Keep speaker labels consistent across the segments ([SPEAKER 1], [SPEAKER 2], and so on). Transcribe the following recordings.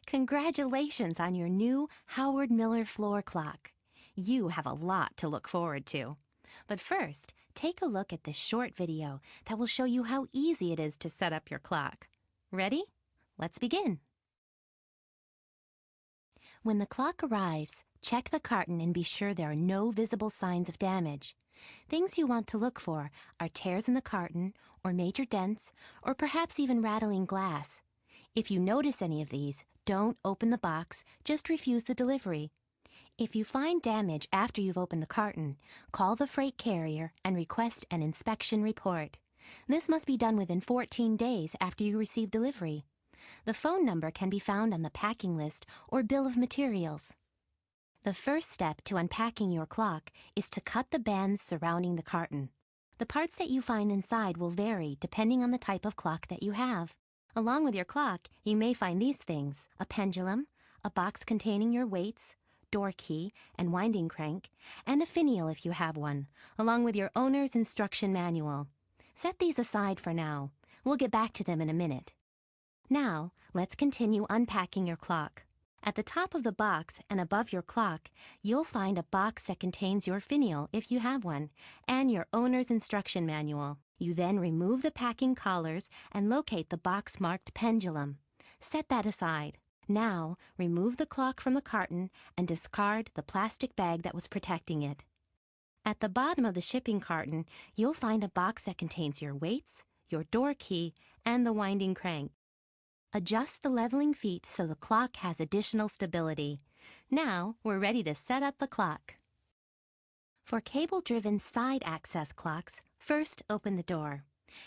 [SPEAKER 1] Congratulations on your new Howard Miller floor clock. You have a lot to look forward to. But first, take a look at this short video that will show you how easy it is to set up your clock. Ready? Let's begin. When the clock arrives, check the carton and be sure there are no visible signs of damage. Things you want to look for are tears in the carton, or major dents, or perhaps even rattling glass. If you notice any of these, don't open the box, just refuse the delivery. If you find damage after you've opened the carton, call the freight carrier and request an inspection report. This must be done within 14 days after you receive delivery. The phone number can be found on the packing list or bill of materials. The first step to unpacking your clock is to cut the bands surrounding the carton. The parts that you find inside will vary depending on the type of clock that you have. Along with your clock, you may find these things: a pendulum, a box containing your weights, door key, and winding crank, and a finial if you have one, along with your owner's instruction manual. Set these aside for now. We'll get back to them in a minute. Now, let's continue unpacking your clock. At the top of the box and above your clock, you'll find a box that contains your finial if you have one, and your owner's instruction manual. You then remove the packing collars and locate the box marked pendulum. Set that aside. Now, remove the clock from the carton and discard the plastic bag that was protecting it. At the bottom of the shipping carton, you'll find a box that contains your weights, your door key, and the winding crank. Adjust the leveling feet so the clock has additional stability. Now, we're ready to set up the clock. For cable-driven side access clocks, first open the door.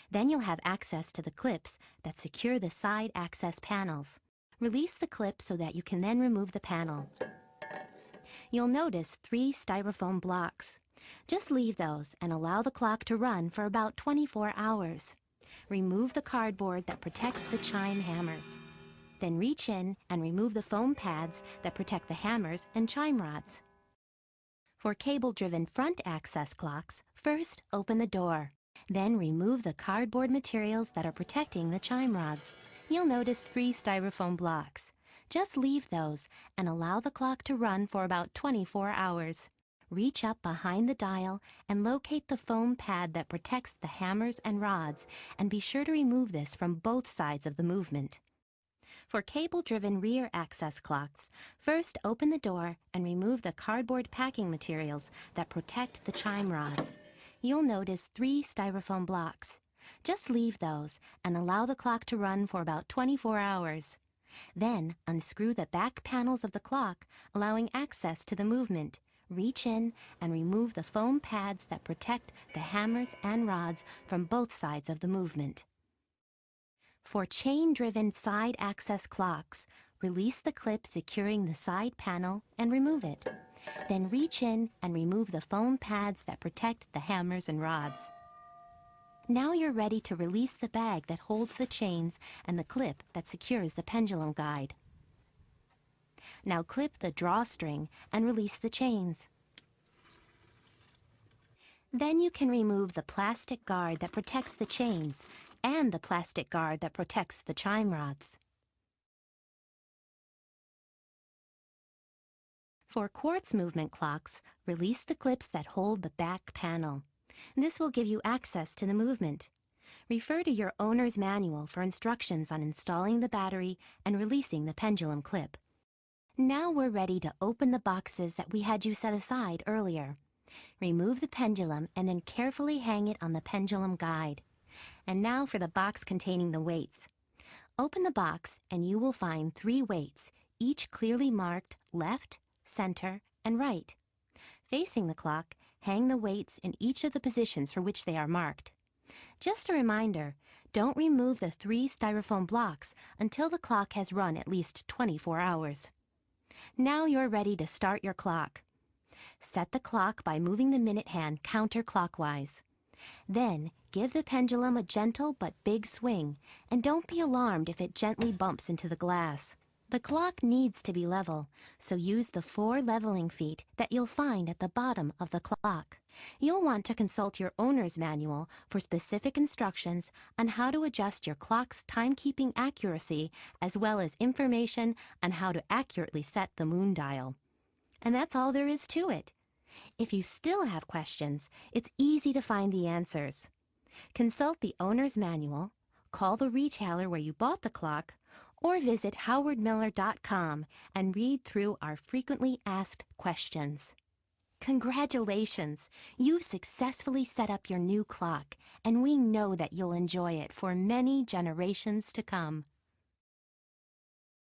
[SPEAKER 1] Then you'll have access to the clips that secure the side access panels. Release the clip so that you can then remove the panel. You'll notice 3 styrofoam blocks. Just leave those and allow the clock to run for about 24 hours. Remove the cardboard that protects the chime hammers. Then reach in and remove the foam pads that protect the hammers and chime rods. For cable-driven front access clocks, first open the door. Then remove the cardboard materials that are protecting the chime rods. You'll notice 3 styrofoam blocks. Just leave those and allow the clock to run for about 24 hours. Reach up behind the dial and locate the foam pad that protects the hammers and rods, and be sure to remove this from both sides of the movement. For cable-driven rear access clocks, first open the door and remove the cardboard packing materials that protect the chime rods. You'll notice 3 styrofoam blocks. Just leave those and allow the clock to run for about 24 hours. Then unscrew the back panels of the clock, allowing access to the movement. Reach in and remove the foam pads that protect the hammers and rods from both sides of the movement. For chain-driven side access clocks, release the clip securing the side panel and remove it. Then reach in and remove the foam pads that protect the hammers and rods. Now you're ready to release the bag that holds the chains and the clip that secures the pendulum guide. Now clip the drawstring and release the chains. Then you can remove the plastic guard that protects the chains and the plastic guard that protects the chime rods. For quartz movement clocks, release the clips that hold the back panel. This will give you access to the movement. Refer to your owner's manual for instructions on installing the battery and releasing the pendulum clip. Now we're ready to open the boxes that we had you set aside earlier. Remove the pendulum and then carefully hang it on the pendulum guide. And now for the box containing the weights. Open the box and you will find 3 weights, each clearly marked left, center, and right. Facing the clock, hang the weights in each of the positions for which they are marked. Just a reminder, don't remove the 3 styrofoam blocks until the clock has run at least 24 hours. Now you're ready to start your clock. Set the clock by moving the minute hand counterclockwise. Then, give the pendulum a gentle but big swing, and don't be alarmed if it gently bumps into the glass. The clock needs to be level, so use the 4 leveling feet that you'll find at the bottom of the clock. You'll want to consult your owner's manual for specific instructions on how to adjust your clock's timekeeping accuracy, as well as information on how to accurately set the moon dial. And that's all there is to it. If you still have questions, it's easy to find the answers. Consult the owner's manual, call the retailer where you bought the clock, or visit howardmiller.com and read through our frequently asked questions. Congratulations! You've successfully set up your new clock, and we know that you'll enjoy it for many generations to come.